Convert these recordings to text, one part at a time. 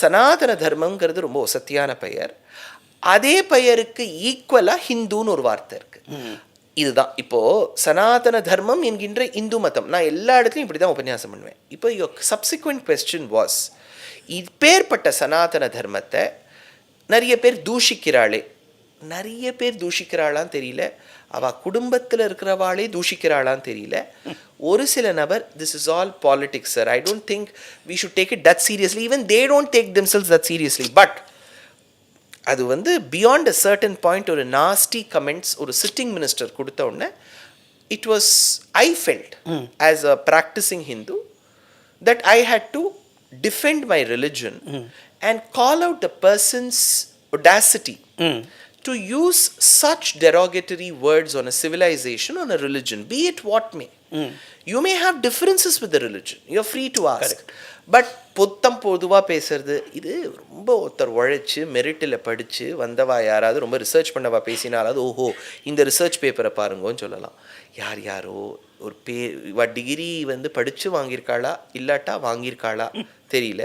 சனாதன தர்மங்கிறது ரொம்ப வசத்தியான பெயர். அதே பெயருக்கு ஈக்குவலாக ஹிந்துன்னு ஒரு வார்த்தை இருக்கு. இதுதான் இப்போ சனாதன தர்மம் என்கின்ற இந்து மதம். நான் எல்லா இடத்துலையும் இப்படி தான் உபன்யாசம் பண்ணுவேன். இப்போ யுவர் சப்சிக்வெண்ட் கொஸ்டின் வாஸ், இப்பேற்பட்ட சனாதன தர்மத்தை நிறைய பேர் தூஷிக்கிறாளே, நிறைய பேர் தூஷிக்கிறாளான்னு தெரியல, அவள் குடும்பத்தில் இருக்கிறவாளே தூஷிக்கிறாளான்னு தெரியல. ஒரு சில நபர், this is all politics sir, I don't think we should take it that seriously. Even they don't take themselves that seriously. But அது வந்து பியாண்ட் அ சர்டன் பாயிண்ட் ஒரு நாஸ்டி கமெண்ட்ஸ் ஒரு சிட்டிங் மினிஸ்டர் கொடுத்த உடனே it was, I felt as a practising Hindu that I had to defend my religion and call out the persons audacity to use such derogatory words on a civilization, on a religion, be it what may. You may have differences with the religion, you're free to ask. But பொத்தம் பொதுவாக பேசுறது, இது ரொம்ப ஒருத்தர் உழைச்சி மெரிட்டில் படித்து வந்தவா யாராவது ரொம்ப ரிசர்ச் பண்ணவா பேசினாலாவது ஓஹோ இந்த ரிசர்ச் பேப்பரை பாருங்கன்னு சொல்லலாம். யார் யாரோ ஒரு டிகிரி வந்து படித்து வாங்கியிருக்காளா இல்லாட்டா வாங்கியிருக்காளா தெரியல,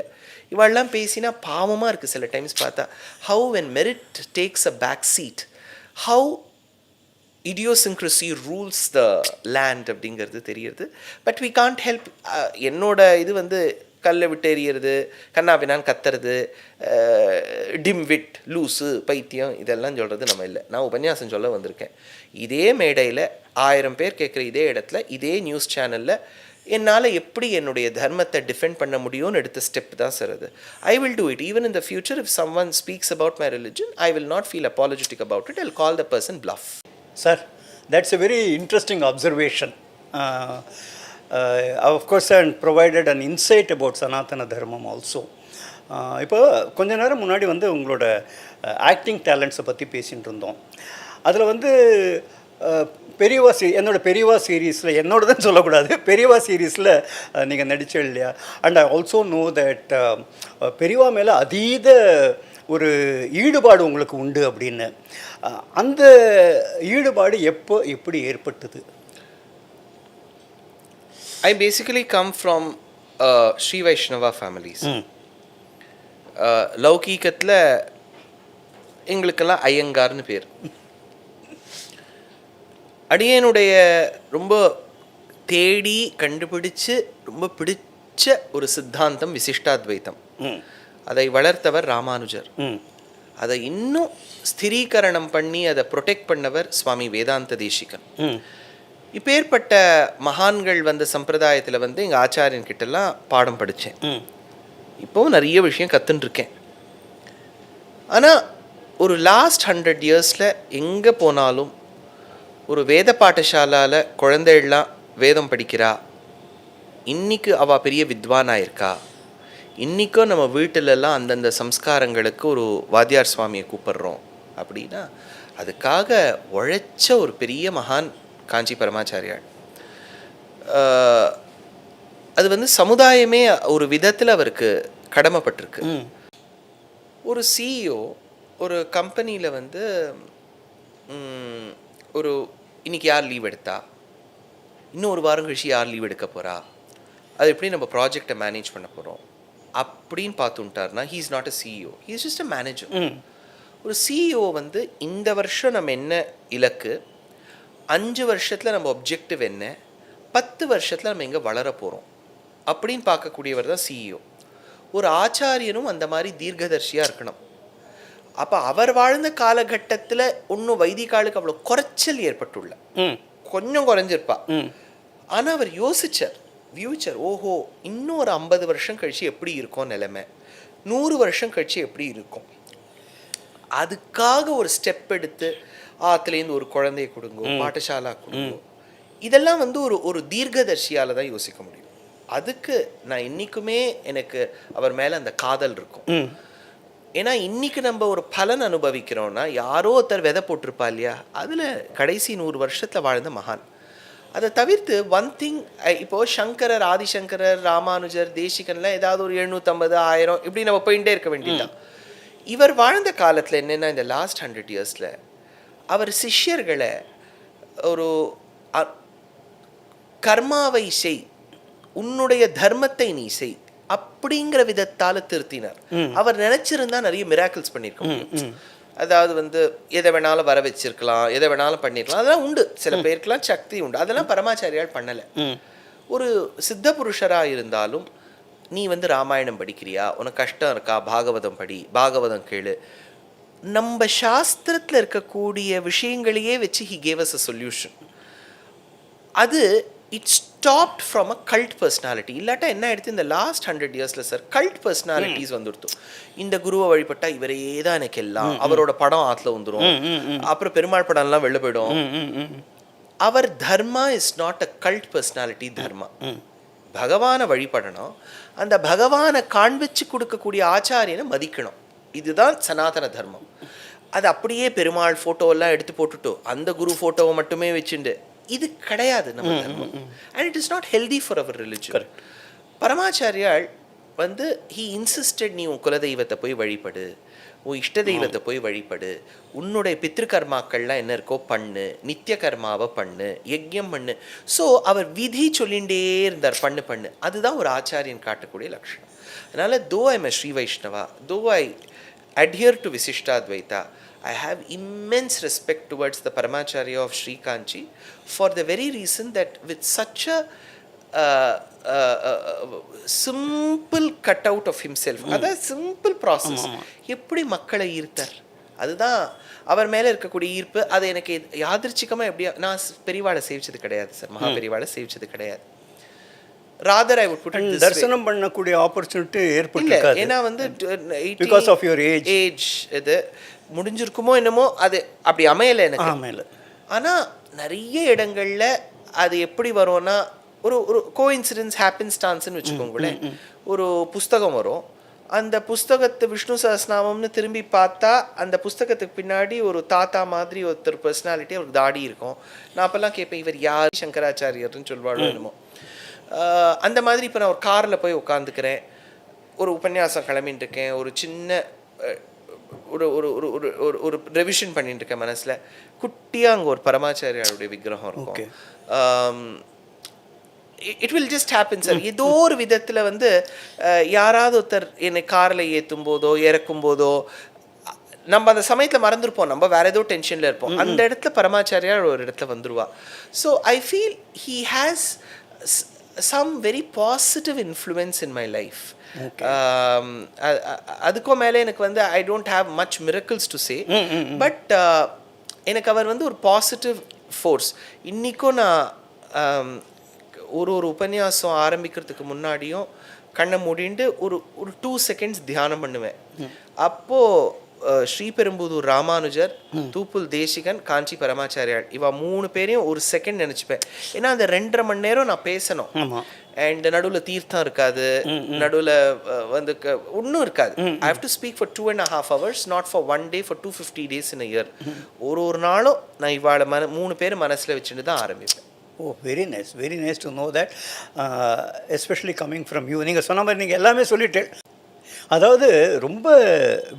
இவெல்லாம் பேசினா பாவமாக இருக்குது சில டைம்ஸ் பார்த்தா. How when merit takes a back seat, how idiosyncrasy rules the land அப்படிங்கிறது தெரியுது. But we can't help. என்னோட இது வந்து கல்லை விட்டு எறிகிறது, கண்ணாபின்னான்னு கத்துறது, டிம் விட், லூஸு, பைத்தியம், இதெல்லாம் சொல்கிறது நம்ம இல்லை. நான் உபன்யாசம் சொல்ல வந்திருக்கேன். இதே மேடையில் 1000 பேர் கேட்குற இதே இடத்துல இதே நியூஸ் சேனலில் என்னால் எப்படி என்னுடைய தர்மத்தை டிஃபெண்ட் பண்ண முடியும்னு எடுத்த ஸ்டெப் தான் சார் அது. I will do it even in the future. If someone speaks about my religion I will not feel apologetic about it. I will call the person bluff. Sir, that's a very interesting observation. Of course, and provided an insight about Sanatana Dharma also. இப்போ கொஞ்ச நேரம் முன்னாடி வந்து உங்களோட acting டேலண்ட்ஸை பற்றி பேசிகிட்டு இருந்தோம். அதில் வந்து பெரியவா என்னோட பெரியவா சீரீஸில், என்னோட தான் சொல்லக்கூடாது, பெரியவா சீரீஸில் நீங்கள் நடிச்ச இல்லையா? And I also know that பெரியவா மேலே அதீத ஒரு ஈடுபாடு உங்களுக்கு உண்டு அப்படின்னு. அந்த ஈடுபாடு எப்படி ஏற்பட்டது? I basically come from Sri Vaishnava families. லௌகீகத்தில் எங்களுக்கெல்லாம் ஐயங்கார்னு பேர். அடியனுடைய ரொம்ப தேடி கண்டுபிடிச்சு ரொம்ப பிடிச்ச ஒரு சித்தாந்தம் விசிஷ்டாத்வைத்தம். அதை வளர்த்தவர் ராமானுஜர். அதை இன்னும் ஸ்திரீகரணம் பண்ணி அதை ப்ரொடெக்ட் பண்ணவர் சுவாமி வேதாந்த தேசிகன். இப்பேற்பட்ட மகான்கள் வந்த சம்பிரதாயத்தில் வந்து எங்கள் ஆச்சாரியன் கிட்டலாம் பாடம் படித்தேன். இப்போவும் நிறைய விஷயம் கற்றுன்ட்ருக்கேன். ஆனால் ஒரு லாஸ்ட் 100 இயர்ஸில் எங்கே போனாலும் ஒரு வேத பாடசாலாவில் குழந்தைகள்லாம் வேதம் படிக்கிறா, இன்றைக்கு அவள் பெரிய வித்வானாக இருக்கா, இன்றைக்கும் நம்ம வீட்டிலெல்லாம் அந்தந்த சம்ஸ்காரங்களுக்கு ஒரு வாத்தியார் சுவாமியை கூப்பிட்றோம் அப்படின்னா அதுக்காக உழைச்ச ஒரு பெரிய மகான் காஞ்சி பரமாச்சாரியார். அது வந்து சமுதாயமே ஒரு விதத்தில் அவருக்கு கடமைப்பட்டிருக்கு. ஒரு சிஇஓ ஒரு கம்பெனியில் வந்து ஒரு இன்னைக்கு யார் லீவ் எடுத்தா, இன்னும் ஒரு வாரம் கழிச்சு யார் லீவ் எடுக்க போகிறா, அது எப்படி நம்ம ப்ராஜெக்டை மேனேஜ் பண்ண போகிறோம் அப்படின்னு பார்த்துட்டார்னா he is not a CEO, he is just a manager. ஒரு சிஇஓ வந்து இந்த வருஷம் நம்ம என்ன இலக்கு, 5 வருஷத்தில் நம்ம ஒப்ஜெக்டிவ் என்ன, 10 வருஷத்தில் நம்ம எங்கே வளர போகிறோம் அப்படின்னு பார்க்கக்கூடியவர் தான் சிஇஓ. ஒரு ஆச்சாரியனும் அந்த மாதிரி தீர்க்கதர்ஷியாக இருக்கணும். அப்போ அவர் வாழ்ந்த காலகட்டத்தில் ஒன்றும் வைதிகாலுக்கு அவ்வளோ குறைச்சல் ஏற்பட்டுள்ள, கொஞ்சம் குறைஞ்சிருப்பா. ஆனால் அவர் யோசிச்சார், வியூச்சர், ஓஹோ இன்னும் ஒரு 50 வருஷம் கழிச்சு எப்படி இருக்கும் நிலைமை, 100 வருஷம் கழிச்சு எப்படி இருக்கும், அதுக்காக ஒரு ஸ்டெப் எடுத்து ஆற்றுலேருந்து ஒரு குழந்தைய கொடுங்க, பாடசாலா கொடுங்க, இதெல்லாம் வந்து ஒரு தீர்க்கதர்ஷியால் தான் யோசிக்க முடியும். அதுக்கு நான் இன்றைக்குமே எனக்கு அவர் மேலே அந்த காதல் இருக்கும். ஏன்னா இன்றைக்கி நம்ம ஒரு பலன் அனுபவிக்கிறோன்னா யாரோ ஒருத்தர் விதை போட்டிருப்பா இல்லையா, அதில் கடைசி 100 வருஷத்தில் வாழ்ந்த மகான். அதை தவிர்த்து ஒன் திங், இப்போது சங்கரர், ஆதிசங்கரர், ராமானுஜர், தேசிகன்லாம் ஏதாவது ஒரு 750 1000 இப்படி நம்ம போயிட்டே இருக்க வேண்டியதுதான். இவர் வாழ்ந்த காலத்தில் என்னென்னா இந்த லாஸ்ட் 100 இயர்ஸில் அவர் சிஷ்யர்களை ஒரு கர்மாவை செய், உன்னுடைய தர்மத்தை நீ செய், அப்படிங்கிற விதத்தால திருத்தினார். அவர் நினைச்சிருந்தா நிறைய மிராக்கிள்ஸ் பண்ணியிருக்கோம். அதாவது வந்து எதை வேணாலும் வர வச்சிருக்கலாம், எதை வேணாலும் பண்ணிருக்கலாம், அதெல்லாம் உண்டு. சில பேருக்குலாம் சக்தி உண்டு, அதெல்லாம் பரமாச்சாரியால் பண்ணலை. ஒரு சித்த புருஷராக இருந்தாலும் நீ வந்து ராமாயணம் படிக்கிறியா, உனக்கு கஷ்டம் இருக்கா, பாகவதம் படி, பாகவதம் கேளு. நம்ம சாஸ்திரத்தில் இருக்கக்கூடிய விஷயங்களையே வச்சு he gave us a solution. அது it stopped from a cult personality. இல்லாட்டா என்ன ஆயிடுத்து, இந்த லாஸ்ட் 100 இயர்ஸில் சார் கல்ட் பர்சனாலிட்டிஸ் வந்துடுத்தோம். இந்த குருவை வழிபட்டா இவரே தான் எனக்கு எல்லாம், அவரோட படம் ஆற்றுல வந்துடும், அப்புறம் பெருமாள் படம்லாம் வெளில போயிடும். Our dharma is not a cult personality. தர்மா பகவானை வழிபடணும், அந்த பகவானை காண்பிச்சு கொடுக்கக்கூடிய ஆச்சாரியனை மதிக்கணும். இதுதான் சனாதன தர்மம். அது அப்படியே பெருமாள் ஃபோட்டோவெல்லாம் எடுத்து போட்டுட்டோ அந்த குரு ஃபோட்டோவை மட்டுமே வச்சுண்டு இது கிடையாது நம்ம தர்மம். And it is not healthy for our religion. பரமாச்சாரியால் வந்து ஹீ இன்சிஸ்டட், நீ உன் குலதெய்வத்தை போய் வழிபடு, உன் இஷ்ட தெய்வத்தை போய் வழிபடு, உன்னுடைய பித்ருகர்மாக்கள்லாம் என்ன இருக்கோ பண்ணு, நித்திய கர்மாவை பண்ணு, யஜ்யம் பண்ணு. ஸோ அவர் விதி சொல்லிகிட்டே இருந்தார், பண்ணு பண்ணு. அதுதான் ஒரு ஆச்சாரியன் காட்டக்கூடிய லட்சணம். அதனால் தோ ஐம் எ ஸ்ரீ வைஷ்ணவா, தோ ஐ adhere to Visishtadvaita, I have immense respect towards the Paramacharya of Sri Kanchi for the very reason that with such a simple cutout of himself, அதாவது சிம்பிள் ப்ராசஸ், எப்படி மக்களை ஈர்த்தார், அதுதான் அவர் மேலே இருக்கக்கூடிய ஈர்ப்பு. அது எனக்கு யாதிர்ச்சிகமாக எப்படியா, நான் பெரியவாளை சேவிச்சது கிடையாது சார், மகா பெரியவாளை சேவிச்சது கிடையாது. Rather I would put it this way, தரிசனம் பண்ணக்கூடிய ஆப்பர்ச்சுனிட்டி ஏற்பட்டிருக்காது. ஏன்னா வந்து because of your age இது முடிஞ்சிருக்குமோ என்னமோ, அது அப்படி அமையலை எனக்கு. அமையலை. ஆனால் நிறைய இடங்களில் அது எப்படி வரும்னா, ஒரு ஒரு கோஇன்சிடென்ஸ் ஹேப்பன்ஸ்டான்ஸ்ன்னு வச்சுக்கோங்களேன். ஒரு புஸ்தகம் வரும், அந்த புஸ்தகத்தை விஷ்ணு சஹஸ்ரநாமம்னு திரும்பி பார்த்தா அந்த புஸ்தகத்துக்கு பின்னாடி ஒரு தாத்தா மாதிரி ஒருத்தர் பர்சனாலிட்டி, அவருக்கு தாடி இருக்கும். நான் அப்போல்லாம் கேட்பேன், இவர் யார், சங்கராச்சாரியர்னு சொல்வாளோ என்னமோ. அந்த மாதிரி இப்போ நான் ஒரு காரில் போய் உட்காந்துக்கிறேன், ஒரு உபன்யாசம் கிளம்பின்னு இருக்கேன், ஒரு சின்ன ஒரு ஒரு ஒரு ஒரு ஒரு ரெவிஷன் பண்ணிட்டு இருக்கேன் மனசில், குட்டியாக அங்கே ஒரு பரமாச்சாரியாருடைய விக்கிரகம் இருக்கும். It will just happen sir. ஏதோ ஒரு விதத்தில் வந்து யாராவது ஒருத்தர் என்னை காரில் ஏற்றும் போதோ இறக்கும் போதோ நம்ம அந்த சமயத்தில் மறந்துருப்போம், நம்ம வேற ஏதோ டென்ஷனில் இருப்போம், அந்த இடத்துல பரமாச்சாரியார் ஒரு இடத்துல வந்துடுவா. So I feel he has some very positive influence in my life. அதுக்கும் மேலே எனக்கு வந்து I don't have much miracles to say, but எனக்கு அவர் வந்து ஒரு பாசிட்டிவ் ஃபோர்ஸ். இன்றைக்கும் நான் ஒரு ஒரு உபன்யாசம் ஆரம்பிக்கிறதுக்கு முன்னாடியும் கண்ணை மூடிண்டு ஒரு ஒரு 2 seconds தியானம் பண்ணுவேன். அப்போது ஸ்ரீபெரும்புதூர் ராமானுஜர், தூப்புல் தேசிகன், காஞ்சி பரமாச்சாரியால், இவா 3 பேரையும் ஒரு செகண்ட் நினச்சிப்பேன். ஏன்னா அந்த 2.5 மணி நேரம் நான் பேசணும், அண்ட் நடுவில் தீர்த்தம் இருக்காது, நடுவில் வந்து ஒன்றும் இருக்காது. I have to speak for 2.5 hours, not for 1 day, for 250 days in a year. ஒரு நாளும் நான் இவாளை 3 பேர் மனசில் வச்சுட்டு தான் ஆரம்பிப்பேன். Oh, very nice to know that, especially coming from you. நீங்கள் சொன்ன மாதிரி நீங்கள் எல்லாமே சொல்லிட்டு, அதாவது ரொம்ப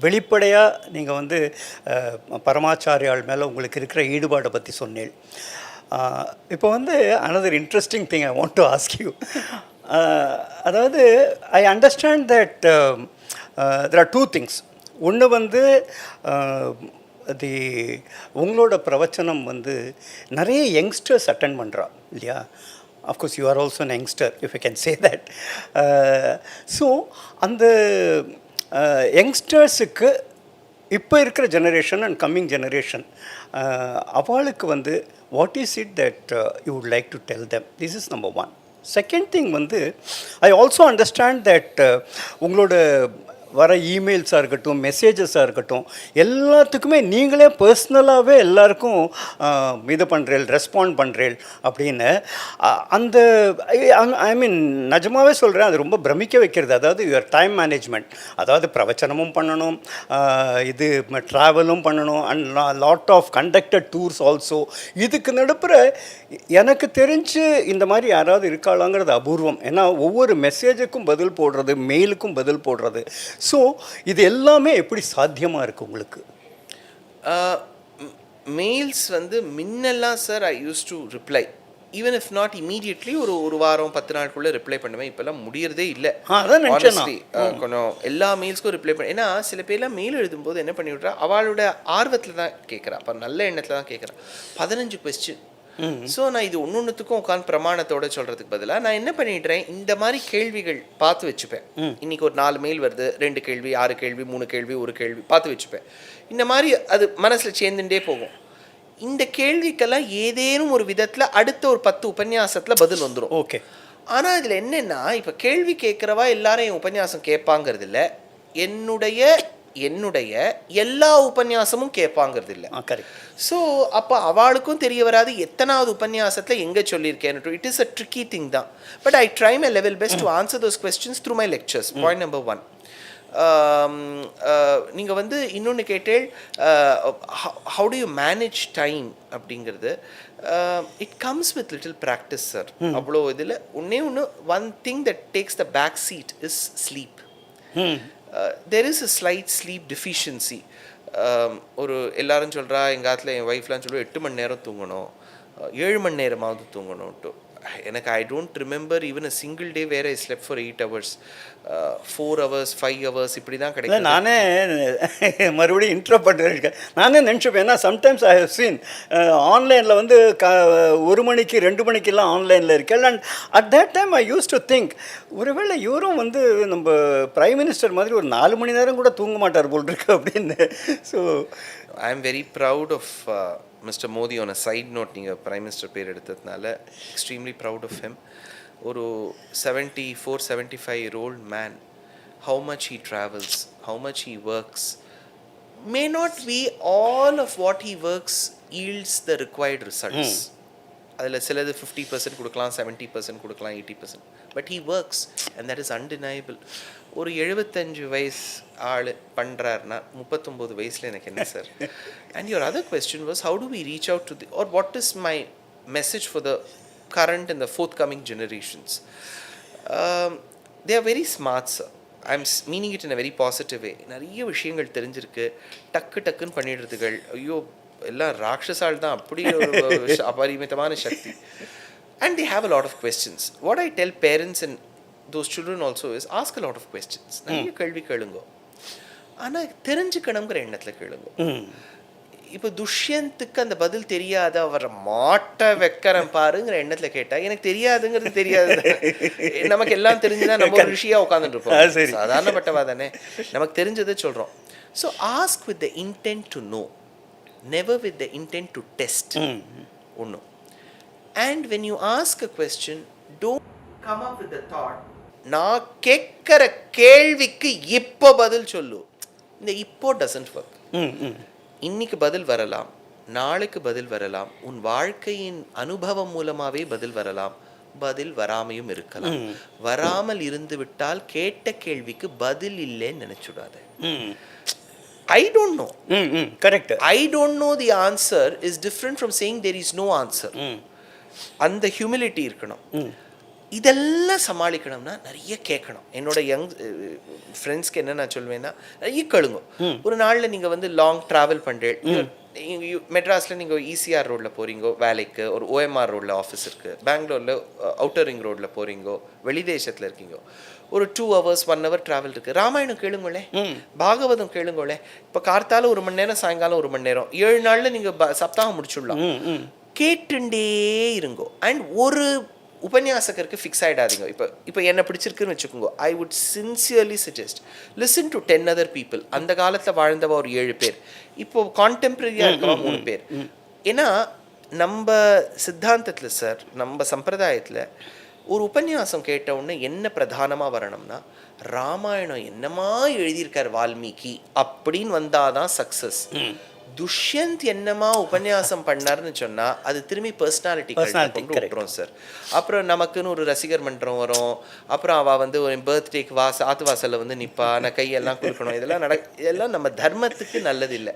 வெளிப்படையாக நீங்கள் வந்து பரமாச்சாரியால் மேலே உங்களுக்கு இருக்கிற ஈடுபாடை பற்றி சொன்னேன். இப்போ வந்து another interesting thing I want to ask you. அதாவது I understand that there are 2 things. ஒன்று வந்து உங்களோட பிரவச்சனம் வந்து நிறைய யங்ஸ்டர்ஸ் அட்டென்ட் பண்ணுறா இல்லையா? Of course, you are also an youngster, if I can say that. So, அந்த யங்ஸ்டர்ஸுக்கு இப்போ இருக்கிற ஜெனரேஷன் அண்ட் கம்மிங் ஜெனரேஷன், அவளுக்கு வந்து what is it that you would like to tell them? This is number 1. Second thing வந்து I also understand that உங்களோட வர இமெயில்ஸாக இருக்கட்டும், மெசேஜஸாக இருக்கட்டும், எல்லாத்துக்குமே நீங்களே பர்சனலாகவே எல்லாருக்கும் இது பண்ணுறேன், ரெஸ்பாண்ட் பண்ணுறேன் அப்படின்னு அந்த ஐ மீன் நிஜமாகவே சொல்கிறேன், அது ரொம்ப பிரமிக்க வைக்கிறது. அதாவது யுவர் டைம் மேனேஜ்மெண்ட், அதாவது பிரவச்சனமும் பண்ணணும், இது ட்ராவலும் பண்ணணும், and lot of conducted tours also. இதுக்கு நடுப்புற எனக்கு தெரிஞ்சு இந்த மாதிரி யாராவது இருக்காளாங்கிறது அபூர்வம். ஏன்னா ஒவ்வொரு மெசேஜுக்கும் பதில் போடுறது, மெயிலுக்கும் பதில் போடுறது. ஸோ இது எல்லாமே எப்படி சாத்தியமாக இருக்குது உங்களுக்கு? மெயில்ஸ் வந்து முன்னெல்லாம் sir I use to reply, even if not immediately ஒரு வாரம் 10 நாளுக்குள்ளே ரிப்ளை பண்ணுவேன். இப்போல்லாம் முடியறதே இல்லை. அதான் நினச்சேன் Honestly, கொஞ்சம் எல்லா மெயில்ஸ்க்கும் ரிப்ளை பண்ண. ஏன்னா சில பேர்லாம் மெயில் எழுதும்போது என்ன பண்ணி விட்றா, அவளோட ஆர்வத்தில் தான் கேட்குறா, அப்போ நல்ல எண்ணத்தில் தான் கேட்குறா. 15 கொஸ்டின். ஸோ நான் இது ஒன்றுத்துக்கும் உட்காந்து பிரமாணத்தோட சொல்கிறதுக்கு பதிலாக நான் என்ன பண்ணிடுறேன், இந்த மாதிரி கேள்விகள் பார்த்து வச்சுப்பேன். இன்றைக்கி ஒரு 4 மெயில் வருது, 2 கேள்வி, 6 கேள்வி, 3 கேள்வி, 1 கேள்வி பார்த்து வச்சுப்பேன். இந்த மாதிரி அது மனசில் சேர்ந்துட்டே போகும். இந்த கேள்விக்கெல்லாம் ஏதேனும் ஒரு விதத்தில் அடுத்த ஒரு 10 உபன்யாசத்தில் பதில் வந்துடும். ஓகே. ஆனால் இதில் என்னென்னா, இப்போ கேள்வி கேட்குறவா எல்லாரும் என் உபன்யாசம் கேட்பாங்கிறது இல்லை, என்னுடைய எல்லா உபன்யாசமும் கேட்பாங்கிறது இல்லை. ஸோ அப்போ அவளுக்கும் தெரிய வராது எத்தனாவது உபன்யாசத்தில் எங்கே சொல்லியிருக்கேன்னு. It is a tricky thing தான். But I try my level best to answer those questions through my lectures. Point number 1. நீங்கள் வந்து இன்னொன்று கேட்டேள், how do you manage time அப்படிங்கிறது. It comes with little practice sir. அவ்வளோ இதில் one thing that takes the back seat is sleep. There is a slight sleep deficiency. ஒரு எல்லாரும் சொல்கிறா, எங்கள் காலத்தில் என் ஒய்ஃப்லாம் சொல்லுவோம் 8 மணி நேரம் தூங்கணும், 7 மணி நேரமாவது தூங்கணும்ட்டு. எனக்கு I don't remember even a single day where I slept for 8 hours, 4 hours, 5 hours இப்படி தான் கிடைக்கும். நானே மறுபடியும் இன்ட்ரோ பண்ணிருக்கேன். நானே நினச்சிப்பேன். ஏன்னா சம்டைம்ஸ் ஐ ஹவ் சீன் ஆன்லைனில் வந்து 1 மணிக்கு 2 மணிக்கெல்லாம் ஆன்லைனில் இருக்கேன். And at that time I use to think, ஒருவேளை இவரும் வந்து நம்ம பிரைம் மினிஸ்டர் மாதிரி ஒரு 4 மணி நேரம் கூட தூங்க மாட்டார் போல் இருக்கு அப்படின்னு. So I am very proud of Mr. Modi. On a side note, நீங்கள் பிரைம் மினிஸ்டர் பேர் எடுத்ததுனால எக்ஸ்ட்ரீம்லி ப்ரவுட் ஆஃப் ஹிம். ஒரு 74-75-year-old man, how much he travels, how much he works, may not be all of what he works yields the required results. அதில் சிலது 50% கொடுக்கலாம், 70% கொடுக்கலாம், 80%. But he works and that is undeniable. ஒரு 75 வயசு ஆள் பண்ணுறாருன்னா 39 வயசில் எனக்கு என்ன sir? And your other question was, how do we reach out to the, or what is my message for the current and the forthcoming generations? They are very smart, sir. I'm meaning it in a very positive way. நிறைய விஷயங்கள் தெரிஞ்சிருக்கு, டக்குன்னு பண்ணிடுறதுகள். ஐயோ எல்லாம் ராட்சசால் தான், அப்படி ஒரு அபரிமிதமான சக்தி. And they have a lot of questions. What I tell parents and those children also is, ask a lot of questions. நிறைய கேள்வி கேளுங்க, ஆனால் தெரிஞ்சுக்கணுங்கிற எண்ணத்தில் கேளுங்க. இப்போ துஷ்யந்துக்கு அந்த பதில் தெரியாத, அவரை மாட்ட வைக்கிறேன் பாருங்கிற எண்ணத்தில் கேட்டால், எனக்கு தெரியாதுங்கிறது தெரியாது. நமக்கு எல்லாம் தெரிஞ்சுதான் நம்ம ஒரு ரிஷியாக உட்காந்துட்டு இருப்போம், சாதாரணப்பட்டவா தானே, நமக்கு தெரிஞ்சதை சொல்கிறோம். So ask with the intend to know, never with the intent to test. ஒன்று. And when you ask a question, don't come up with the thought, நான் கேட்குற கேள்விக்கு இப்போ பதில் சொல்லு. இந்த இப்போ doesn't work. இன்னைக்கு பதில் வரலாம், நாளைக்கு பதில் வரலாம், உன் வாழ்க்கையின் அனுபவம் மூலமாகவே பதில் வரலாம், பதில் வராமையும் இருக்கலாம். வராமல் இருந்து விட்டால் கேட்ட கேள்விக்கு பதில் இல்லைன்னு நினைச்சுடாத. I don't know. Correct. I don't know the answer is different from saying there is no answer. அந்த ஹியூமிலிட்டி இருக்கணும். இதெல்லாம் சமாளிக்கணும்னா நிறைய கேட்கணும். என்னோட யங் ஃப்ரெண்ட்ஸ்க்கு என்ன நான் சொல்வேன்னா, நிறைய கேளுங்க. ஒரு நாளில் நீங்கள் வந்து லாங் ட்ராவல் பண்ணுறேன், மெட்ராஸில் நீங்கள் ஈசிஆர் ரோடில் போகிறீங்கோ வேலைக்கு, ஒரு ஓஎம்ஆர் ரோடில் ஆஃபீஸ் இருக்குது, பெங்களூரில் அவுட்டர் ரிங் ரோடில் போகிறீங்கோ, வெளிதேசத்தில் இருக்கீங்கோ, ஒரு 2 hours 1 hour ட்ராவல் இருக்குது. ராமாயணம் கேளுங்களே, பாகவதம் கேளுங்களே. இப்போ கார்த்தால 1 மணி நேரம், சாயங்காலம் 1 மணி நேரம், 7 நாளில் நீங்கள் சப்தாகம் முடிச்சுடலாம். கேட்டுண்டே இருங்கோ. அண்ட் ஒரு உபன்யாசகருக்கு ஃபிக்ஸ் ஆகிடாதீங்க. இப்போ என்ன பிடிச்சிருக்குன்னு வச்சுக்கோங்க. I would sincerely suggest listen to 10 other people. அந்த காலத்தில் வாழ்ந்தவா ஒரு 7 பேர், இப்போ கான்டெம்பரரியாக இருக்கவா 3 பேர். ஏன்னா நம்ம சித்தாந்தத்தில் சார், நம்ம சம்பிரதாயத்தில் ஒரு உபன்யாசம் கேட்ட உடனே என்ன பிரதானமாக வரணும்னா, ராமாயணம் என்னமா எழுதியிருக்கார் வால்மீகி அப்படின்னு வந்தாதான் சக்ஸஸ். துஷ்யந்த் என்னமா உபன்யாசம் பண்ணார்னு சொன்னா அது திரும்பி பர்சனாலிட்டி விட்டுரும் சார். அப்புறம் நமக்குன்னு ஒரு ரசிகர் மன்றம் வரும், அப்புறம் அவள் வந்து ஒரு பர்த்டேக்கு ஆத்து வாசலில் வந்து நிற்பா, நான் கையெல்லாம் கொடுக்கணும், இதெல்லாம் நம்ம தர்மத்துக்கு நல்லதில்லை.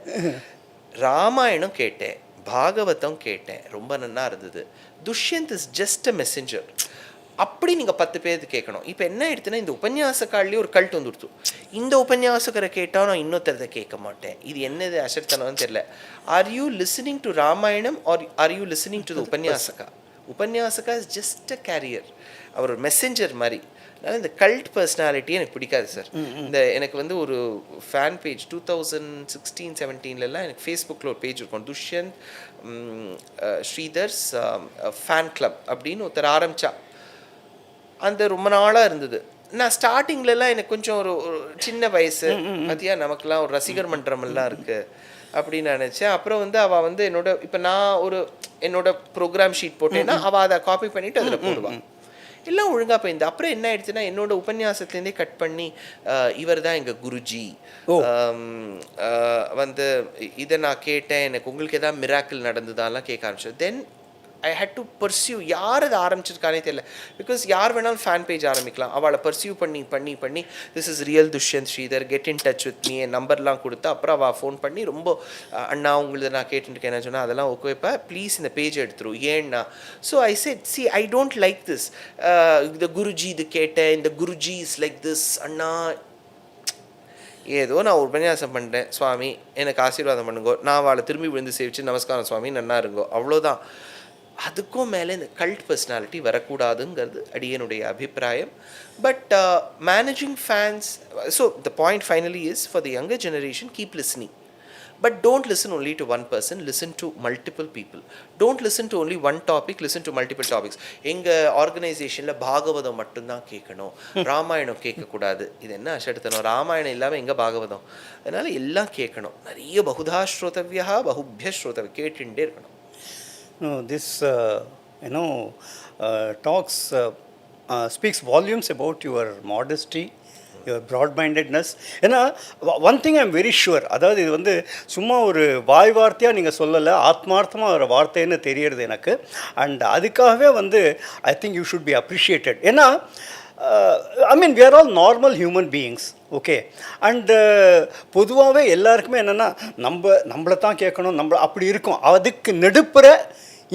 ராமாயணம் கேட்டேன், பாகவதம் கேட்டேன், ரொம்ப நல்லா இருந்தது. Dushyant is just a messenger. அப்படி நீங்கள் 10 பேருக்கு கேட்கணும். இப்போ என்ன ஆயிடுச்சுன்னா, இந்த உபன்யாசக்காள்லேயே ஒரு கல்ட் வந்துடுத்து. இந்த உபன்யாசக்கரை கேட்டால் நான் இன்னொருத்தரத்தை கேட்க மாட்டேன், இது என்னது அசர்த்தனம்னு தெரியல. Are you listening to Ramayanam or are you listening to the உபன்யாசகா? உபன்யாசகா இஸ் ஜஸ்ட் அ கேரியர், அவர் ஒரு மெசேஞ்சர் மாதிரி. அதனால் இந்த கல்ட் பர்சனாலிட்டி எனக்கு பிடிக்காது சார். இந்த எனக்கு வந்து ஒரு ஃபேன் பேஜ் 2016-17 எனக்கு ஃபேஸ்புக்கில் ஒரு பேஜ் இருக்கும், துஷ்யந்த் ஸ்ரீதர்ஸ் ஃபேன் கிளப் அப்படின்னு ஒருத்தர் ஆரம்பித்தா. அந்த ரொம்ப நாளாக இருந்தது. நான் ஸ்டார்டிங்லலாம் எனக்கு கொஞ்சம் ஒரு சின்ன வயசு பார்த்தியா, நமக்குலாம் ஒரு ரசிகர் மன்றமெல்லாம் இருக்குது அப்படின்னு நினச்சேன். அப்புறம் வந்து அவள் வந்து இப்போ நான் என்னோட ப்ரோக்ராம் ஷீட் போட்டேன்னா அவள் அதை காப்பி பண்ணிவிட்டு அதில் போடுவாள். எல்லாம் ஒழுங்காக போயிருந்த. அப்புறம் என்ன ஆயிடுச்சுன்னா, என்னோட உபன்யாசத்துலேருந்தே கட் பண்ணி இவர் தான் எங்கள் குருஜி, வந்து இதை நான் கேட்டேன், எனக்கு உங்களுக்கு எதாவது மிராக்கிள் நடந்ததாலாம் கேட்க ஆரம்பிச்சேன். தென் ஐ ஹேட் டு பர்சியூ. யார் அதை ஆரம்பிச்சிருக்கானே தெரியல. பிகாஸ் யார் வேணாலும் ஃபேன் பேஜ் ஆரம்பிக்கலாம். அவளை பர்சியூ பண்ணி this is real Dushyanth Sridhar, get in touch with me, என் நம்பர்லாம் கொடுத்து அப்புறம் அவள் ஃபோன் பண்ணி ரொம்ப அண்ணா உங்களது நான் கேட்டுருக்கேன் என்ன சொன்னால் அதெல்லாம் ஓகேப்பா ப்ளீஸ் இந்த பேஜ் எடுத்துரும் ஏன்னா. So I set C I don't like this. இந்த குருஜி இது கேட்டேன், இந்த குருஜி இஸ் லைக் திஸ் அண்ணா. ஏதோ நான் உபன்யாசம் பண்ணிட்டேன், சுவாமி எனக்கு ஆசீர்வாதம் பண்ணுங்கோ, நான் அவளை திரும்பி விழுந்து சேவிச்சு நமஸ்காரம் சுவாமி நன்னா இருங்கோ, அவ்வளோதான். அதுக்கும் மேலே இந்த கல்ட் பர்சனாலிட்டி வரக்கூடாதுங்கிறது அடியனுடைய அபிப்பிராயம். But managing fans, so the point finally is for the younger generation, keep listening. But don't listen only to one person, listen to multiple people. Don't listen to only one topic, listen to multiple topics. எங்கள் ஆர்கனைசேஷனில் பாகவதம் மட்டும்தான் கேட்கணும், ராமாயணம் கேட்கக்கூடாது. இது என்ன அசடுத்தணும், ராமாயணம் இல்லாமல் எங்கே பாகவதம்? அதனால் எல்லாம் கேட்கணும். நிறைய பகுதா ஸ்ரோதவ்யா பகுபிய ஸ்ரோதவ்யா, கேட்டுட்டே இருக்கணும். No, this talks speaks volumes about your modesty, your broad-mindedness. ஏன்னா one thing I am very sure, அதாவது இது வந்து சும்மா ஒரு வாய் வார்த்தையாக நீங்கள் சொல்லலை, ஆத்மார்த்தமாக ஒரு வார்த்தைன்னு தெரியறது எனக்கு. அண்ட் அதுக்காகவே வந்து I think you should be appreciated. ஏன்னா ஐ மீன் we are all normal human beings, okay. And பொதுவாகவே எல்லாருக்குமே என்னென்னா நம்மளை தான் கேட்கணும், நம்ம அப்படி இருக்கும். அதுக்கு நெடுப்புற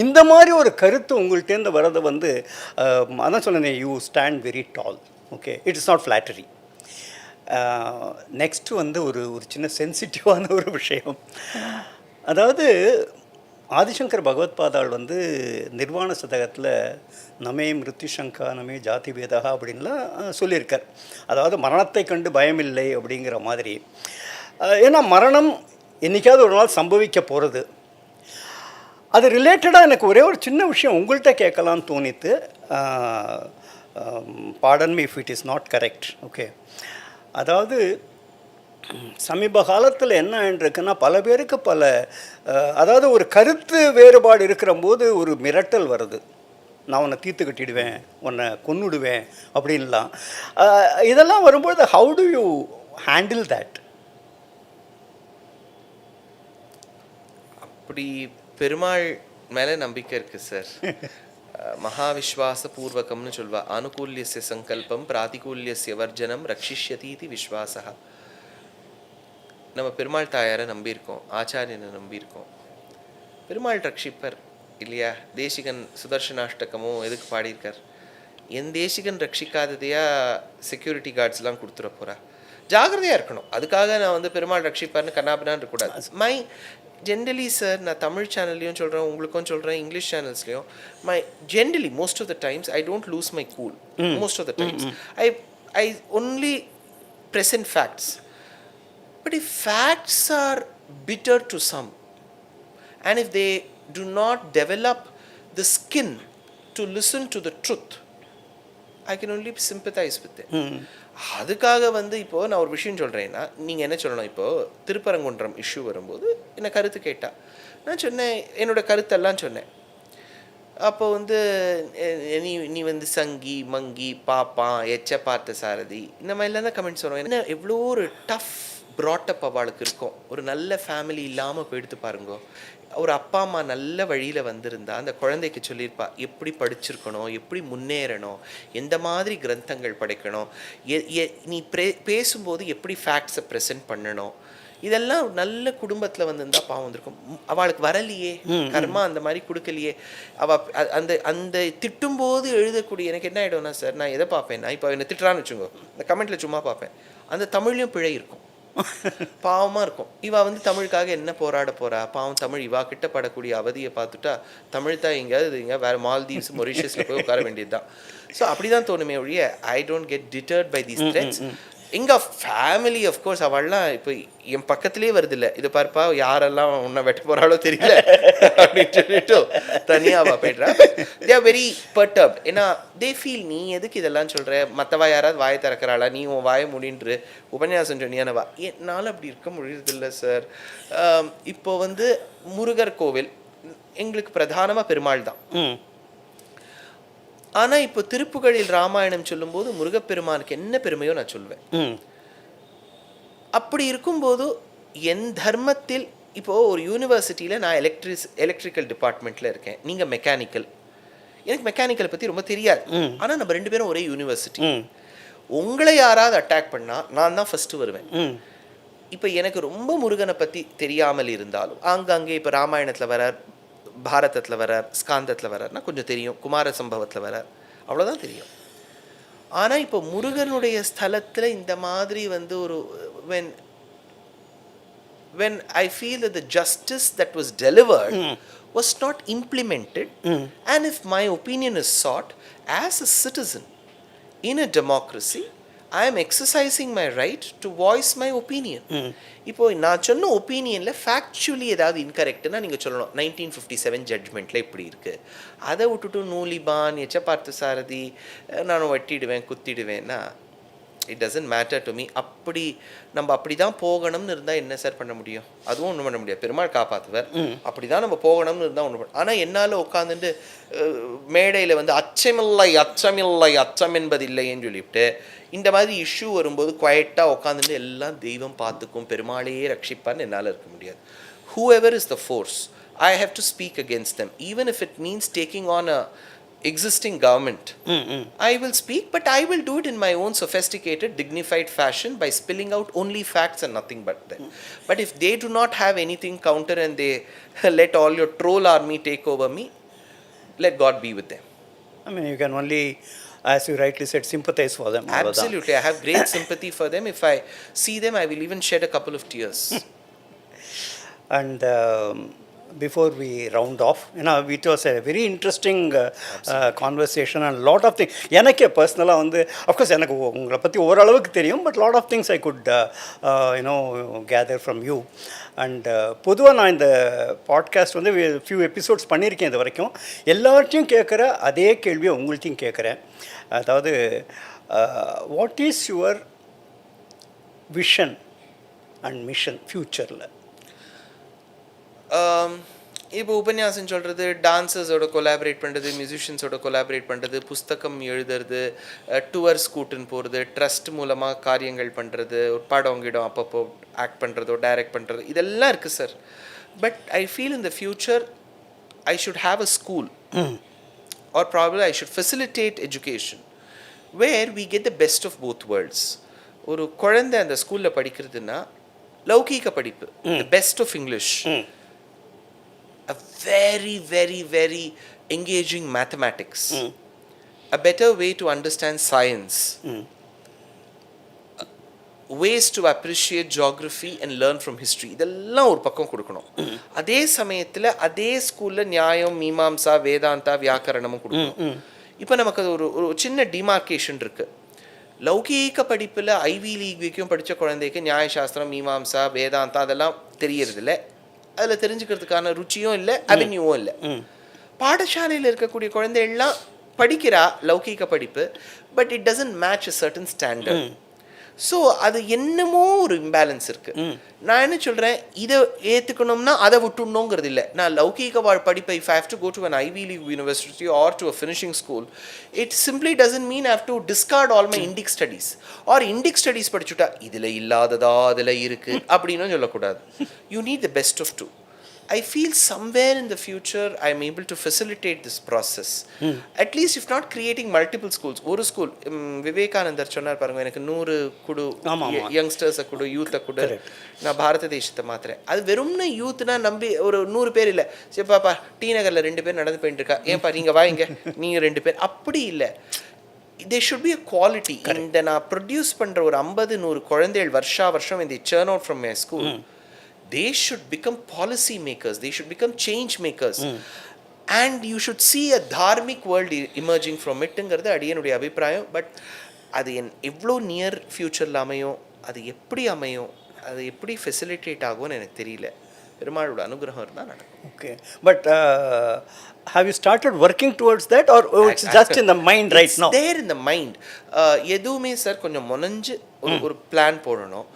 இந்த மாதிரி ஒரு கருத்து உங்கள்கிட்டேருந்து வரதை வந்து அதான் சொன்னேன், you stand very tall, okay. It is not flattery. Next வந்து ஒரு சின்ன சென்சிட்டிவான ஒரு விஷயம். அதாவது ஆதிசங்கர் பகவத்பாதாள் வந்து நிர்வாண சதகத்தில் நமே மிருத்யுசங்கா நமே ஜாதி பேதா அப்படின்லாம் சொல்லியிருக்கார். அதாவது மரணத்தை கண்டு பயமில்லை அப்படிங்கிற மாதிரி. ஏன்னா மரணம் என்றைக்காவது ஒரு நாள் சம்பவிக்க போகிறது. அது ரிலேட்டடாக எனக்கு ஒரே ஒரு சின்ன விஷயம் உங்கள்கிட்ட கேட்கலான்னு தோணித்து. Pardon me if it is not correct, okay. அதாவது சமீப காலத்தில் என்ன இருக்குன்னா, பல பேருக்கு அதாவது ஒரு கருத்து வேறுபாடு இருக்கிற போது ஒரு மிரட்டல் வருது, நான் உன்னை தீர்த்து கட்டிடுவேன், உன்னை கொன்னுடுவேன் அப்படின்லாம். இதெல்லாம் வரும்போது how do you handle that? அப்படி பெருமாள் மேலே நம்பிக்கை இருக்குது சார். மகாவிஸ்வாச பூர்வகம்னு சொல்வா. அனுகூல்யஸ்ய சங்கல்பம் பிராதிகூல்யஸ்ய வர்ஜனம் ரக்ஷிஷ்யதி இது விஸ்வாசா. நம்ம பெருமாள் தாயாரை நம்பியிருக்கோம், ஆச்சாரியனை நம்பியிருக்கோம். பெருமாள் ரட்சிப்பர் இல்லையா? தேசிகன் சுதர்ஷனாஷ்டகமும் எதுக்கு பாடியிருக்கார்? என் தேசிகன் ரட்சிக்காததையா செக்யூரிட்டி கார்ட்ஸ்லாம் கொடுத்துட போகிறா? ஜாகிரதையாக இருக்கணும். அதுக்காக நான் வந்து பெருமாள் ரட்சிப்பார்னு கண்ணாபின்னான்னு இருக்கக்கூடாது. ஜென்ரலி சார், நான் தமிழ் சேனல்லையும் சொல்கிறேன், உங்களுக்கும் சொல்கிறேன், இங்கிலீஷ் சேனல்ஸ்லையும், generally most of the times I don't lose my cool. Most of the times I only present facts. But if facts are bitter to some, and if they do not develop the skin to listen to the truth, I can only sympathize with them. அதுக்காக வந்து இப்போது நான் ஒரு விஷயம் சொல்கிறேன்னா, நீங்கள் என்ன சொல்லணும், இப்போது திருப்பரங்குன்றம் இஷ்யூ வரும்போது என்னை கருத்து கேட்டா, நான் சொன்னேன், என்னோடய கருத்தெல்லாம் சொன்னேன். அப்போ வந்து நீ வந்து சங்கி மங்கி பாப்பான் எச்ச பார்த்த சாரதி இந்த மாதிரிலாம் தான் கமெண்ட்ஸ் வரும். என்ன எவ்வளோ ஒரு டஃப் ப்ராட்டப் அவளுக்கு இருக்கும். ஒரு நல்ல ஃபேமிலி இல்லாமல் போயிடுத்து பாருங்கோ. ஒரு அப்பா அம்மா நல்ல வழியில் வந்திருந்தா அந்த குழந்தைக்கு சொல்லியிருப்பா எப்படி படிச்சிருக்கணும், எப்படி முன்னேறணும், எந்த மாதிரி கிரந்தங்கள் படைக்கணும், நீ பேசும்போது எப்படி ஃபேக்ட்ஸை ப்ரெசென்ட் பண்ணணும். இதெல்லாம் நல்ல குடும்பத்தில் வந்திருந்தா பாவம் வந்திருக்கும். அவளுக்கு வரலையே, கர்மா அந்த மாதிரி கொடுக்கலையே. அந்த திட்டும்போது எழுதக்கூடிய எனக்கு என்ன ஆகிடும்னா சார், நான் எதை பார்ப்பேன், நான் இப்போ என்னை திட்டுறான்னு வச்சுக்கோ, இந்த கமெண்ட்டில் சும்மா பார்ப்பேன், அந்த தமிழ்லையும் பிழை இருக்கும். பாவமாக இருக்கும். இவா வந்து தமிழுக்காக என்ன போராட போகிறா? பாவம் தமிழ் இவா கிட்ட படக்கூடிய அவதியை பார்த்துட்டா தமிழ் தான் எங்கேயாவது வேறு மால்தீவ்ஸ் மொரிஷியஸில் போய் உட்கார வேண்டியது தான். ஸோ அப்படி தான் தோணுமே ஒழிய I don't get deterred by these threads. எங்கள் ஃபேமிலி அஃப்கோர்ஸ் அவள்லாம் இப்போ என் பக்கத்துலேயே வருது இல்லை, இதை பார்ப்பா யாரெல்லாம் உன்னை வெட்ட போகிறாளோ தெரியல அப்படின்னு சொல்லிட்டு தனியாக அவள் போய்ட்றா. They are very பர்டர்ப்ட். ஏன்னா தே ஃபீல் நீ எதுக்கு இதெல்லாம் சொல்கிற, மற்றவா யாராவது வாயை திறக்கிறாளா, நீ உன் வாயை முடின்று உபன்யாசம் சொன்னியானவா. என்னால் அப்படி இருக்க முடியறதில்லை சார். இப்போ வந்து முருகர் கோவில் எங்களுக்கு பிரதானமாக பெருமாள் தான். ஆனால் இப்போ திருப்புகழில் ராமாயணம் சொல்லும்போது முருகப்பெருமானுக்கு என்ன பெருமையோ நான் சொல்வேன். அப்படி இருக்கும்போது என் தர்மத்தில் இப்போது ஒரு யூனிவர்சிட்டியில் நான் எலக்ட்ரிக்கல் டிபார்ட்மெண்ட்டில் இருக்கேன், நீங்கள் மெக்கானிக்கல். எனக்கு மெக்கானிக்கல் பற்றி ரொம்ப தெரியாது, ஆனால் நம்ம 2 பேரும் ஒரே யூனிவர்சிட்டி. உங்களை யாராவது அட்டாக் பண்ணால் நான் தான் ஃபஸ்ட்டு வருவேன். இப்போ எனக்கு ரொம்ப முருகனை பற்றி தெரியாமல் இருந்தாலும் அங்கங்கே இப்போ ராமாயணத்தில் வரார், பாரதத்தில் வரார், ஸ்காந்தத்தில் வரார்னா கொஞ்சம் தெரியும், குமார சம்பவத்தில் வரார், அவ்வளோதான் தெரியும். ஆனால் இப்போ முருகனுடைய ஸ்தலத்தில் இந்த மாதிரி வந்து ஒரு when I feel that the justice that was delivered was not implemented, and if my opinion is sought as a citizen in a democracy, I am exercising my right to voice my opinion. இப்போ நான் சொன்ன ஒப்பீனியனில் factually ஏதாவது இன்கரெக்ட்னா நீங்கள் சொல்லணும் 1957 ஜட்ஜ்மெண்ட்டில் இப்படி இருக்குது, அதை விட்டுட்டு நூலிபான் எச்ச பார்த்து சாரதி நான் வெட்டிடுவேன் குத்திடுவேன்னா it doesn't matter to me. அப்படி நம்ம அப்படி தான் போகணும்னு இருந்தால் என்ன சார் பண்ண முடியும்? அதுவும் ஒன்றும் பண்ண முடியாது, பெருமாள் காப்பாற்றுவார். அப்படி தான் நம்ம போகணும்னு இருந்தால் ஒன்று பண்ண. ஆனால் என்னால் உட்காந்துட்டு மேடையில் வந்து அச்சமில்லை அச்சமில்லை அச்சம் என்பதில்லைன்னு சொல்லிவிட்டு இந்த மாதிரி இஷ்யூ வரும்போது குவைட்டாக உட்காந்துட்டு எல்லாம் தெய்வம் பார்த்துக்கும் பெருமாளையே ரட்சிப்பான்னு என்னால் இருக்க முடியாது. whoever is the force, I have to speak against them, even if it means taking on a existing government. I will speak, but I will do it in my own sophisticated, dignified fashion by spilling out only facts and nothing but them. But if they do not have anything counter and they let all your troll army take over me, let God be with them. I mean, you can only, as you rightly said, sympathize for them. Absolutely, I have great sympathy for them. If I see them, I will even shed a couple of tears. And before we round off, it was a very interesting conversation and lot of things. எனக்கு பர்சனலாக வந்து of course எனக்கு உங்களை பற்றி ஓரளவுக்கு தெரியும், but lot of things I could gather from you. And பொதுவாக நான் இந்த பாட்காஸ்ட் வந்து ஃபியூ எபிசோட்ஸ் பண்ணியிருக்கேன் இது வரைக்கும். எல்லார்ட்டையும் கேட்குற அதே கேள்வியை உங்கள்ட்டையும் கேட்குறேன். அதாவது what is your vision and mission ஃப்யூச்சரில்? இப்போ உபன்யாசம் சொல்கிறது, டான்ஸர்ஸோட கொலாபரேட் பண்ணுறது, மியூசிஷியன்ஸோட கொலாபரேட் பண்ணுறது, புஸ்தகம் எழுதுறது, டூர்ஸ் கூட்டுன்னு போகிறது, ட்ரஸ்ட் மூலமாக காரியங்கள் பண்ணுறது, ஒரு படம் கிடம் அப்பப்போ ஆக்ட் பண்ணுறதோ டைரக்ட் பண்ணுறது, இதெல்லாம் இருக்குது sir. But I feel in the future I should have a school or probably I should facilitate education where we get the best of both worlds. ஒரு குழந்தை அந்த ஸ்கூலில் படிக்கிறதுனா லௌகீக படிப்பு, the best of English, a very, very, very engaging mathematics, a better way to understand science, ways to appreciate geography and learn from history. இதெல்லாம் ஒரு பக்கம் கொடுக்கணும். அதே சமயத்தில் அதே ஸ்கூலில் நியாயம், மீமாம்சா, வேதாந்தா, வியாக்கரணமும் கொடுக்கணும். இப்போ நமக்கு அது ஒரு சின்ன டிமார்க்கேஷன் இருக்குது. லௌகீக படிப்பில் ஐவி லீக் வரைக்கும் படித்த குழந்தைக்கு நியாயசாஸ்திரம், மீமாம்சா, வேதாந்தா அதெல்லாம் தெரியறதில்ல, அதில் தெரிஞ்சுக்கிறதுக்கான ருச்சியும் இல்லை, அவென்யூவும் இல்லை. பாடசாலையில் இருக்கக்கூடிய குழந்தைகள்லாம் படிக்கிறா லௌகீக படிப்பு, but it doesn't match a certain standard. So அது என்னமோ ஒரு இம்பேலன்ஸ் இருக்குது. நான் என்ன சொல்கிறேன், இதை ஏற்றுக்கணும்னா அதை விட்டுணுங்கிறது இல்லை. நான் லௌகீக படிப்பை if I have to go to an Ivy League university or to a finishing school, it simply doesn't mean I have to discard all my Indic studies. Or Indic studies படிச்சுட்டா இதில் இல்லாததா அதில் இருக்குது அப்படின்னு சொல்லக்கூடாது. You need the best of two. I feel somewhere in the future I am able to facilitate this process. At least if not creating multiple schools. ஒரு school விவேகானந்தர் சொன்னார் பாருங்க, எனக்கு 100 குடு யங்ஸ்டர்ஸை கொடு, யூத்தை கொடு, நான் பாரத தேசத்தை மாத்துறேன். அது வெறும்னா யூத்னா நம்பி ஒரு 100 பேர் இல்லை, சரி பாப்பா டி நகரில் 2 பேர் நடந்து போயிட்டு இருக்கா, ஏன்ப்பா நீங்கள் வாங்க நீங்கள் 2 பேர், அப்படி இல்லை. there should be a quality. இந்த நான் ப்ரொடியூஸ் பண்ணுற ஒரு 50-100 குழந்தைகள் வருஷம் when they churn out from my school, they should become policy makers, they should become change makers. And you should see a dharmic world emerging from itங்கிறது அடியனுடைய அபிப்பிராயம். But அது எவ்வளோ நியர் ஃப்யூச்சரில் அமையும், அது எப்படி அமையும், அது எப்படி ஃபெசிலிட்டேட் ஆகும்னு எனக்கு தெரியல. பெருமாளோட அனுகிரகம் இருந்தால் நடக்கும். Okay, but have you started working towards that, or it's just in the mind right now? There in the mind. எதுவுமே சார் கொஞ்சம் முனைஞ்சு ஒரு பிளான் போடணும்.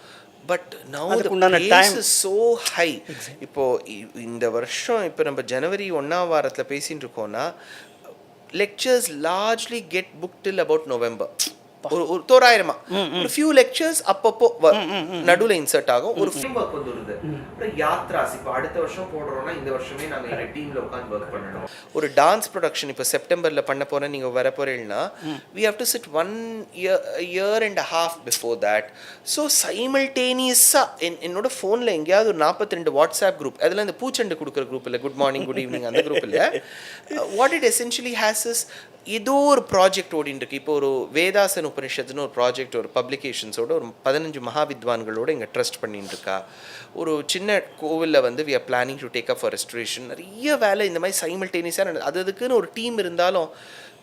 But now the pace is so high. இப்போ இந்த வருஷம் இப்போ நம்ம ஜனவரி 1ஆம் வாரத்தில் பேசிட்டு இருக்கோம்னா lectures largely get book till about November. ஒரு தோராயிரமா ஒரு ஃபியூ லெக்சர்ஸ் அப்பப்போ நடுவில் இன்சர்ட் ஆகும். ஒரு ஃபிலிம் ஒர்க் வந்து வருது. அப்புறம் யாத்ராஸ் இப்போ அடுத்த வருஷம் போடுறோம்னா இந்த வருஷமே நாங்கள் எங்கள் டீமில் உட்காந்து ஒர்க் பண்ணணும். ஒரு டான்ஸ் ப்ரொடக்ஷன் இப்போ செப்டம்பரில் பண்ண போகிறேன், நீங்கள் வர போகிறீங்கன்னா we have to sit 1 year and a half before that. So சைமல்டேனியஸாக என்னோட ஃபோனில் எங்கேயாவது ஒரு 42 வாட்ஸ்அப் குரூப், அதில் இந்த பூச்செண்டு கொடுக்குற குரூப் இல்லை, குட் மார்னிங் குட் ஈவினிங் அந்த குரூப் இல்லை. What it essentially has is ஏதோ ஒரு ப்ராஜெக்ட் ஓடின்னு இருக்கு. இப்போ ஒரு வேதாசன் உபனிஷத்துன்னு ஒரு ப்ராஜெக்ட், ஒரு பப்ளிகேஷன்ஸோட ஒரு 15 மகாவித்வான்களோட இங்கே ட்ரஸ்ட் பண்ணிட்டு இருக்கா. ஒரு சின்ன கோவிலில் வந்து we are planning to take up for restoration. நிறைய வேலை இந்த மாதிரி சைமல்டேனியஸாக அதுக்குன்னு ஒரு டீம் இருந்தாலும்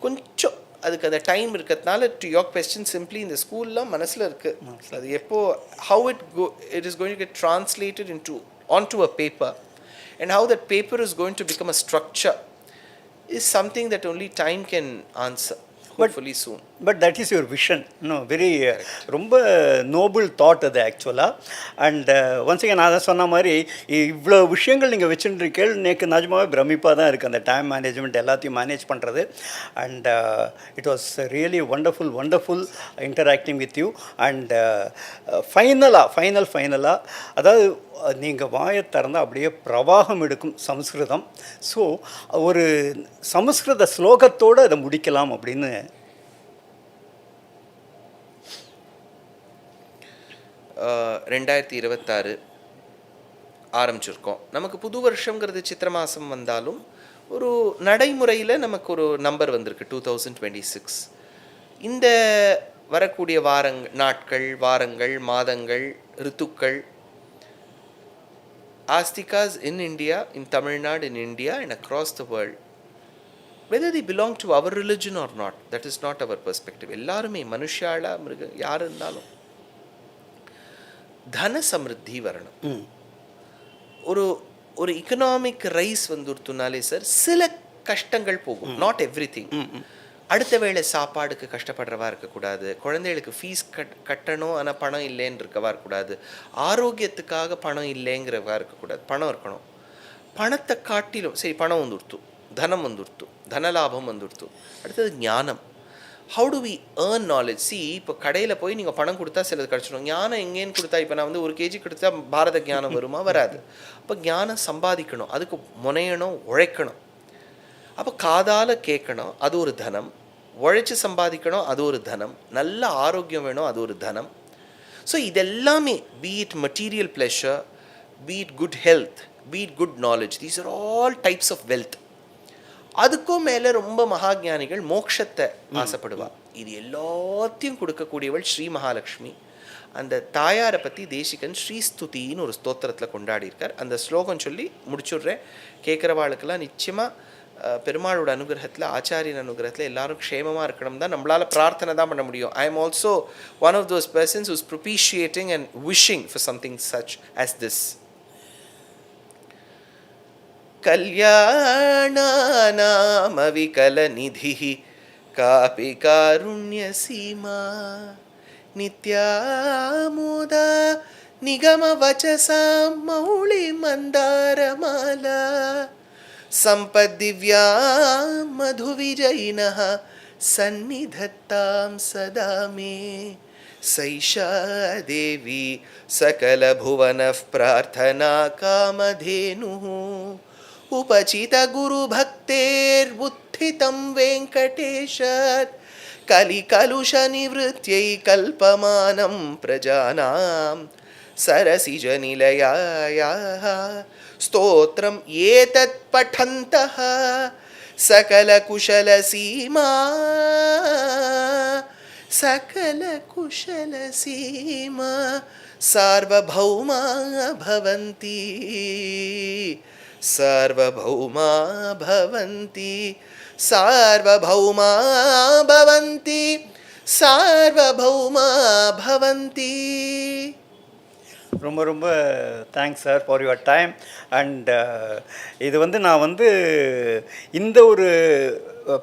கொஞ்சம் அதுக்கு அந்த டைம் இருக்கிறதுனால டு யோர் கொஸ்டின் சிம்பிளி இந்த ஸ்கூல்லாம் மனசில் இருக்குது. அது எப்போ how it is going to get translated onto a paper and how that paper is going to become a structure is something that only time can answer, hopefully soon. But that is your vision, no, very ரொம்ப Nobel thought அது ஆக்சுவலாக. And once again நான் தான் சொன்ன மாதிரி இவ்வளோ விஷயங்கள் நீங்கள் வச்சுருக்கீங்க. நேற்று நிஜமாவே பிரமிப்பாக தான் இருக்குது அந்த டைம் மேனேஜ்மெண்ட் எல்லாத்தையும் மேனேஜ் பண்ணுறது. And it was really wonderful interacting with you. And ஃபைனலாக அதாவது நீங்கள் வாயை திறந்தால் அப்படியே பிரவாகம் எடுக்கும் சமஸ்கிருதம். ஸோ ஒரு சமஸ்கிருத ஸ்லோகத்தோடு அதை முடிக்கலாம் அப்படின்னு. 2026 ஆரம்பிச்சிருக்கோம். நமக்கு புது வருஷங்கிறது சித்திரை மாதம் வந்தாலும் ஒரு நடைமுறையில் நமக்கு ஒரு நம்பர் வந்திருக்கு 2026. இந்த வரக்கூடிய நாட்கள், வாரங்கள், மாதங்கள், ரித்துக்கள், Astikas in India, in Tamil Nadu, in India and across the world, whether they belong to our religion or not, that is not our perspective. எல்லாருமே மனுஷாலா மிருக யார் இருந்தாலும் தன சமிருத்தி வரணும். ஒரு economic ரைஸ் வந்துருத்துனாலே சார் சில கஷ்டங்கள் போகும். Not everything. அடுத்த வேளை சாப்பாடுக்கு கஷ்டப்படுறவா இருக்கக்கூடாது, குழந்தைகளுக்கு ஃபீஸ் கட்டணும் ஆனால் பணம் இல்லைன்னு இருக்கவா இருக்கக்கூடாது, ஆரோக்கியத்துக்காக பணம் இல்லைங்கிறவா இருக்கக்கூடாது, பணம் இருக்கணும். பணத்தை காட்டிலும் சரி பணம் வந்துடுத்து, தனம் வந்துடுத்து, தனலாபம் வந்துடுத்து. அடுத்தது ஞானம். How do we earn knowledge? இப்போ கடையில் போய் நீங்கள் பணம் கொடுத்தா சிலது கிடச்சிடும். ஞானம் எங்கேன்னு கொடுத்தா இப்போ நான் வந்து 1 kg கொடுத்தா பாரத ஞானம் வருமா? வராது. அப்போ ஞானம் சம்பாதிக்கணும், அதுக்கு முனையணும், உழைக்கணும். அப்போ காதால் கேட்கணும், அது ஒரு தனம். உழைச்சி சம்பாதிக்கணும், அது ஒரு தனம். நல்ல ஆரோக்கியம் வேணும், அது ஒரு தனம். ஸோ இதெல்லாமே be it material pleasure, be it good health, be it good knowledge, these are all types of wealth. அதுக்கும் மேலே ரொம்ப மகாஜானிகள் மோட்சத்தை ஆசைப்படுவா. இது எல்லாத்தையும் கொடுக்கக்கூடியவள் ஸ்ரீ மகாலட்சுமி. அந்த தாயாரை பற்றி தேசிகன் ஸ்ரீஸ்துதின்னு ஒரு ஸ்தோத்திரத்தில் கொண்டாடியிருக்கார். அந்த ஸ்லோகம் சொல்லி முடிச்சுடுறேன். கேட்குறவாளுக்கெல்லாம் நிச்சயமாக பெருமாளோட அனுகிரகத்தில், ஆச்சாரியன் அனுகிரகத்தில் எல்லாரும் க்ஷேமமாக இருக்கணும் தான் நம்மளால் பிரார்த்தனை தான் பண்ண முடியும். I am also one of those persons who's propitiating and wishing for something such as this. கல்யாணாநாமவிகலநிதிः காபி காருண்ய சீமா நித்யாமுதா நிகமவச்சசாம் மௌளி மந்தாரமாலா सम्पद्दिव्या मधुविजयिनः सन्निधत्तां सदा मे सैषा देवी सकलभुवनः प्रार्थना कामधेनुः उपचितगुरुभक्तेर्बुद्धितं वेङ्कटेशात् कलिकलुषनिवृत्त्यै कल्पमानं प्रजानां सरसिजनिलयायाः स्तोत्रं एतत् पठन्तः सकलकुशलसीमा सकल कुशल सीमा सार्वभौमा भवन्ति सार्वभौमा भवन्ति सार्वभौमा भवन्ति सार्वभौमा भवन्ति. ரொம்ப ரொம்ப thanks sir for your time. And இது வந்து நான் வந்து இந்த ஒரு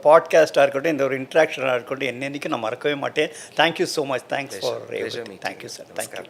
பாட்காஸ்ட்டாக இருக்கட்டும், இந்த ஒரு இன்ட்ராக்ஷனாக இருக்கட்டும், என்னென்னைக்கும் நான் மறக்கவே மாட்டேன். Thank you so much. Thanks for thank you sir. Thank you.